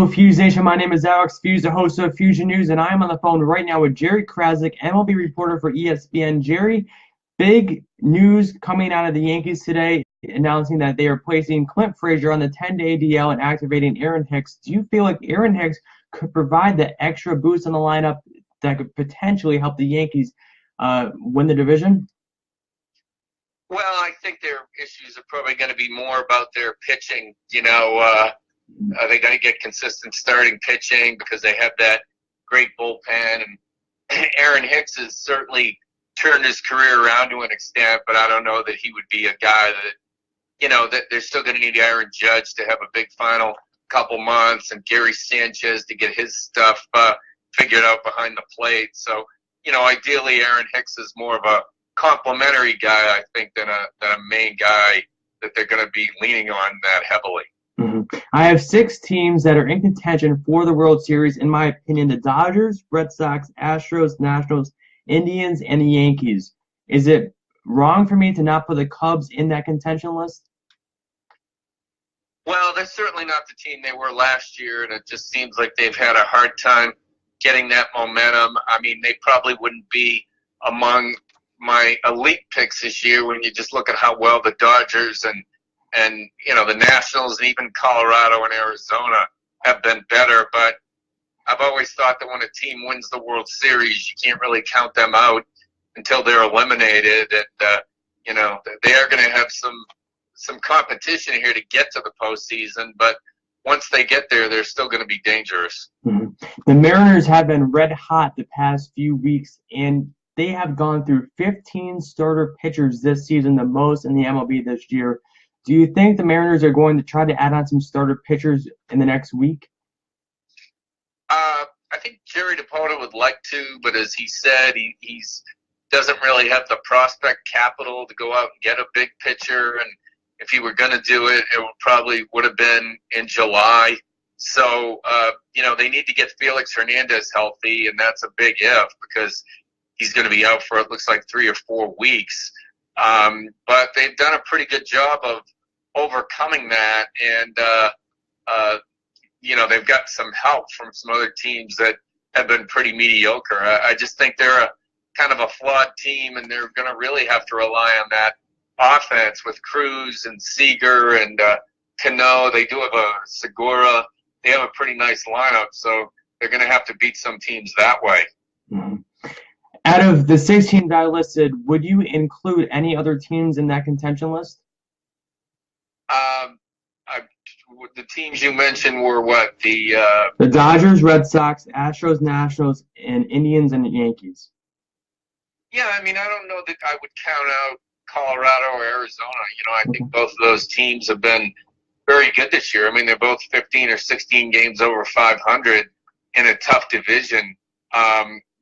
Feuz Nation, my name is Alex Feuz, the host of Feuzion News, and I am on the phone right now with Jerry Crasnick, MLB reporter for ESPN. Jerry, big news coming out of the Yankees today, announcing that they are placing Clint Frazier on the 10-day DL and activating Aaron Hicks. Do you feel like Aaron Hicks could provide the extra boost on the lineup that could potentially help the Yankees win the division? Well, I think their issues are probably going to be more about their pitching. Are they going to get consistent starting pitching because they have that great bullpen? And Aaron Hicks has certainly turned his career around to an extent, but I don't know that he would be a guy that they're still going to need Aaron Judge to have a big final couple months and Gary Sanchez to get his stuff figured out behind the plate. So, ideally Aaron Hicks is more of a complimentary guy, I think, than a main guy that they're going to be leaning on that heavily. Mm-hmm. I have 6 teams that are in contention for the World Series, in my opinion: the Dodgers, Red Sox, Astros, Nationals, Indians, and the Yankees. Is it wrong for me to not put the Cubs in that contention list? Well, they're certainly not the team they were last year, and it just seems like they've had a hard time getting that momentum. I mean, they probably wouldn't be among my elite picks this year when you just look at how well the Dodgers and the Nationals and even Colorado and Arizona have been better. But I've always thought that when a team wins the World Series, you can't really count them out until they're eliminated. And they are going to have some competition here to get to the postseason. But once they get there, they're still going to be dangerous. Mm-hmm. The Mariners have been red hot the past few weeks, and they have gone through 15 starter pitchers this season, the most in the MLB this year. Do you think the Mariners are going to try to add on some starter pitchers in the next week? I think Jerry DePota would like to, but as he said, he doesn't really have the prospect capital to go out and get a big pitcher. And if he were going to do it, it would have been in July. So, they need to get Felix Hernandez healthy, and that's a big if because he's going to be out for, it looks like, 3 or 4 weeks. But they've done a pretty good job of overcoming that, and they've got some help from some other teams that have been pretty mediocre. I just think they're a kind of a flawed team, and they're going to really have to rely on that offense with Cruz and Seager and Cano. They do have a Segura. They have a pretty nice lineup, so they're going to have to beat some teams that way. Mm-hmm. Out of the 6 teams I listed, would you include any other teams in that contention list? The teams you mentioned were what? The Dodgers, Red Sox, Astros, Nationals, and Indians and Yankees. Yeah, I mean, I don't know that I would count out Colorado or Arizona. I think both of those teams have been very good this year. I mean, they're both 15 or 16 games over 500 in a tough division.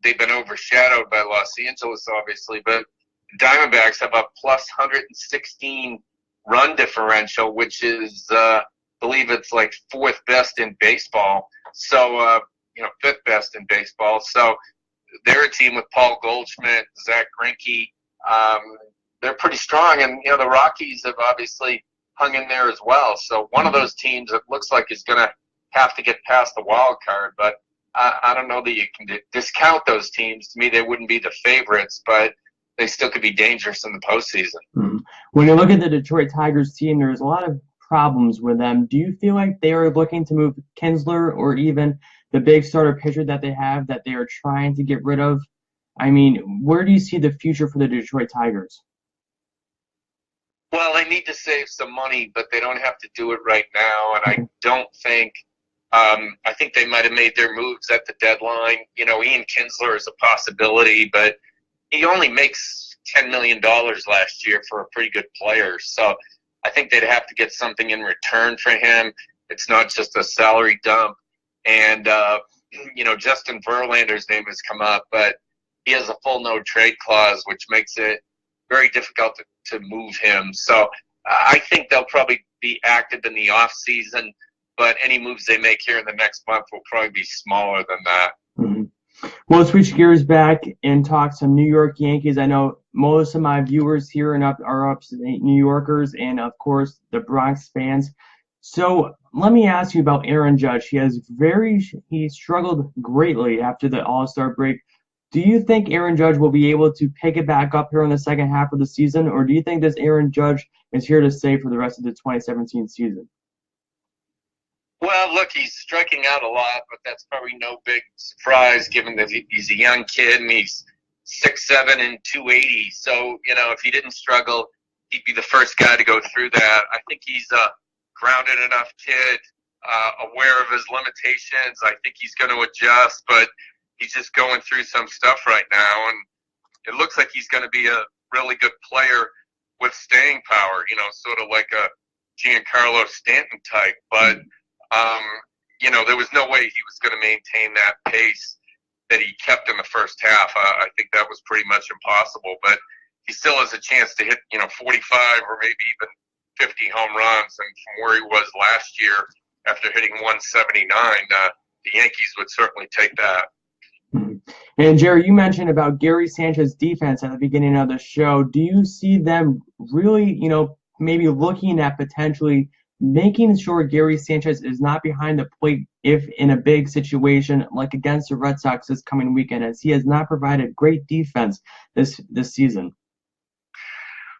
They've been overshadowed by Los Angeles, obviously, but Diamondbacks have a plus 116 run differential, which is, I believe it's like 4th best in baseball. So, 5th best in baseball. So they're a team with Paul Goldschmidt, Zach Greinke. They're pretty strong, and the Rockies have obviously hung in there as well. So one of those teams, it looks like, is going to have to get past the wild card, but I don't know that you can discount those teams. To me, they wouldn't be the favorites, but they still could be dangerous in the postseason. Mm-hmm. When you look at the Detroit Tigers team, there's a lot of problems with them. Do you feel like they are looking to move Kinsler or even the big starter pitcher that they have that they are trying to get rid of? I mean, where do you see the future for the Detroit Tigers? Well, they need to save some money, but they don't have to do it right now, and I don't think I think they might have made their moves at the deadline. Ian Kinsler is a possibility, but he only makes $10 million last year for a pretty good player. So I think they'd have to get something in return for him. It's not just a salary dump. And, Justin Verlander's name has come up, but he has a full no-trade clause, which makes it very difficult to move him. So I think they'll probably be active in the off season, but any moves they make here in the next month will probably be smaller than that. Mm-hmm. We'll switch gears back and talk some New York Yankees. I know most of my viewers here are upstate New Yorkers and, of course, the Bronx fans. So let me ask you about Aaron Judge. He struggled greatly after the All-Star break. Do you think Aaron Judge will be able to pick it back up here in the second half of the season, or do you think this Aaron Judge is here to stay for the rest of the 2017 season? Well, look, he's striking out a lot, but that's probably no big surprise given that he's a young kid and he's 6'7" and 280. So, if he didn't struggle, he'd be the first guy to go through that. I think he's a grounded enough kid, aware of his limitations. I think he's going to adjust, but he's just going through some stuff right now. And it looks like he's going to be a really good player with staying power, sort of like a Giancarlo Stanton type. But there was no way he was going to maintain that pace that he kept in the first half. I think that was pretty much impossible, but he still has a chance to hit, 45 or maybe even 50 home runs. And from where he was last year after hitting 179, the Yankees would certainly take that. And Jerry, you mentioned about Gary Sanchez's defense at the beginning of the show. Do you see them really, maybe looking at potentially making sure Gary Sanchez is not behind the plate if in a big situation like against the Red Sox this coming weekend, as he has not provided great defense this season?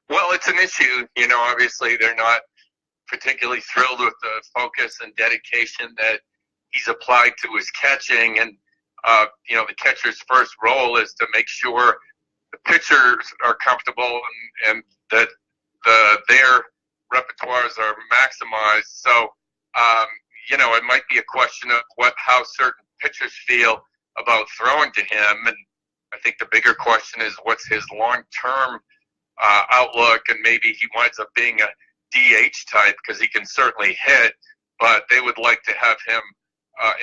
Well, it's an issue. Obviously they're not particularly thrilled with the focus and dedication that he's applied to his catching. And, the catcher's first role is to make sure the pitchers are comfortable and that their repertoires are maximized. So, it might be a question of how certain pitchers feel about throwing to him. And I think the bigger question is what's his long-term outlook, and maybe he winds up being a DH type because he can certainly hit, but they would like to have him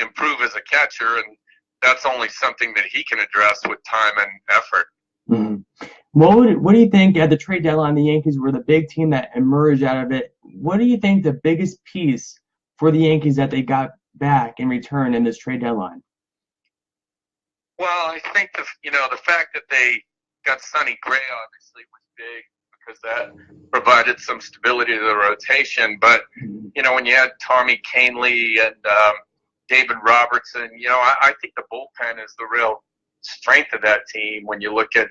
improve as a catcher, and that's only something that he can address with time and effort. Mm-hmm. What do you think at the trade deadline? The Yankees were the big team that emerged out of it. What do you think the biggest piece for the Yankees that they got back in return in this trade deadline? Well, I think the fact that they got Sonny Gray obviously was big because that provided some stability to the rotation. But when you had Tommy Kahnle and David Robertson, I think the bullpen is the real strength of that team. When you look at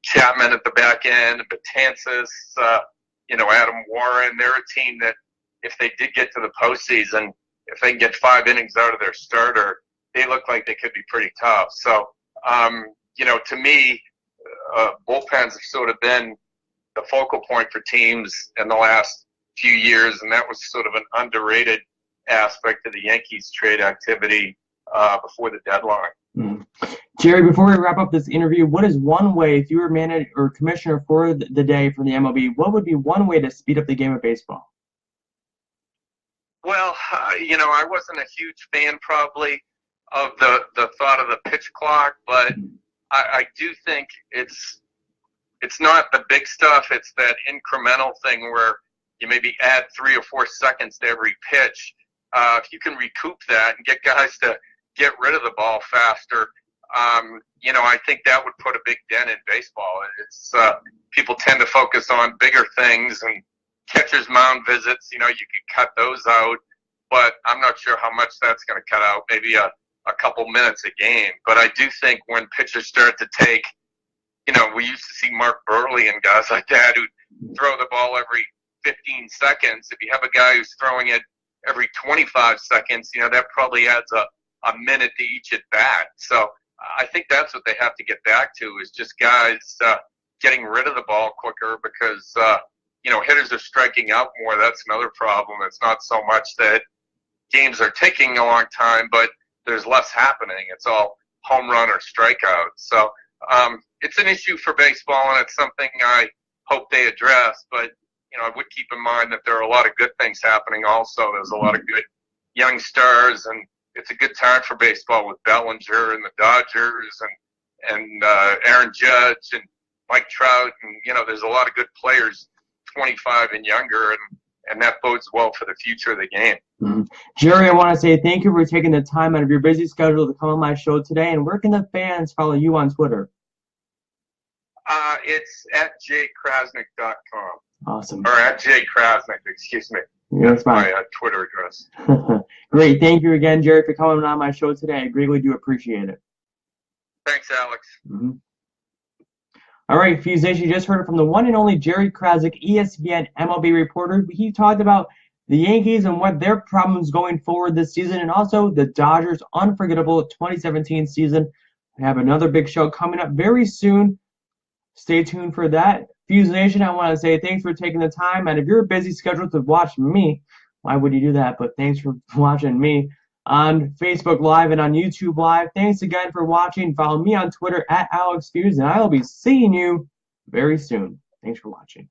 Chapman at the back end, Betances, Adam Warren, they're a team that if they did get to the postseason, if they can get 5 innings out of their starter, they look like they could be pretty tough. So, to me, bullpens have sort of been the focal point for teams in the last few years, and that was sort of an underrated aspect of the Yankees trade activity before the deadline. Mm. Jerry, before we wrap up this interview, what is one way, if you were manager or commissioner for the day for the MLB, what would be one way to speed up the game of baseball? Well, I wasn't a huge fan probably of the thought of the pitch clock, but I do think it's not the big stuff. It's that incremental thing where you maybe add 3 or 4 seconds to every pitch. If you can recoup that and get guys to get rid of the ball faster, I think that would put a big dent in baseball. It's people tend to focus on bigger things, and catcher's mound visits, you could cut those out, but I'm not sure how much that's going to cut out, maybe a couple minutes a game. But I do think when pitchers start to take, we used to see Mark Burley and guys like that who throw the ball every 15 seconds. If you have a guy who's throwing it every 25 seconds, that probably adds a minute to each at bat. So I think that's what they have to get back to, is just guys getting rid of the ball quicker because, hitters are striking out more. That's another problem. It's not so much that games are taking a long time, but there's less happening. It's all home run or strikeout. So it's an issue for baseball, and it's something I hope they address. But, I would keep in mind that there are a lot of good things happening also. There's a lot of good young stars, and it's a good time for baseball with Bellinger and the Dodgers and Aaron Judge and Mike Trout. And, there's a lot of good players 25 and younger, and that bodes well for the future of the game. Mm-hmm. Jerry, I want to say thank you for taking the time out of your busy schedule to come on my show today. And where can the fans follow you on Twitter? It's at jcrasnick.com. Awesome. Or at jcrasnick, excuse me. Yeah, that's my fine. Twitter address. Great. Thank you again, Jerry, for coming on my show today. I greatly do appreciate it. Thanks, Alex. Mm-hmm. All right, Feuzion, you just heard it from the one and only Jerry Crasnick, ESPN MLB reporter. He talked about the Yankees and what their problems going forward this season, and also the Dodgers' unforgettable 2017 season. We have another big show coming up very soon. Stay tuned for that. Feuz Nation, I want to say thanks for taking the time. And if you're busy scheduled to watch me, why would you do that? But thanks for watching me on Facebook Live and on YouTube Live. Thanks again for watching. Follow me on Twitter at AlexFeuz, and I will be seeing you very soon. Thanks for watching.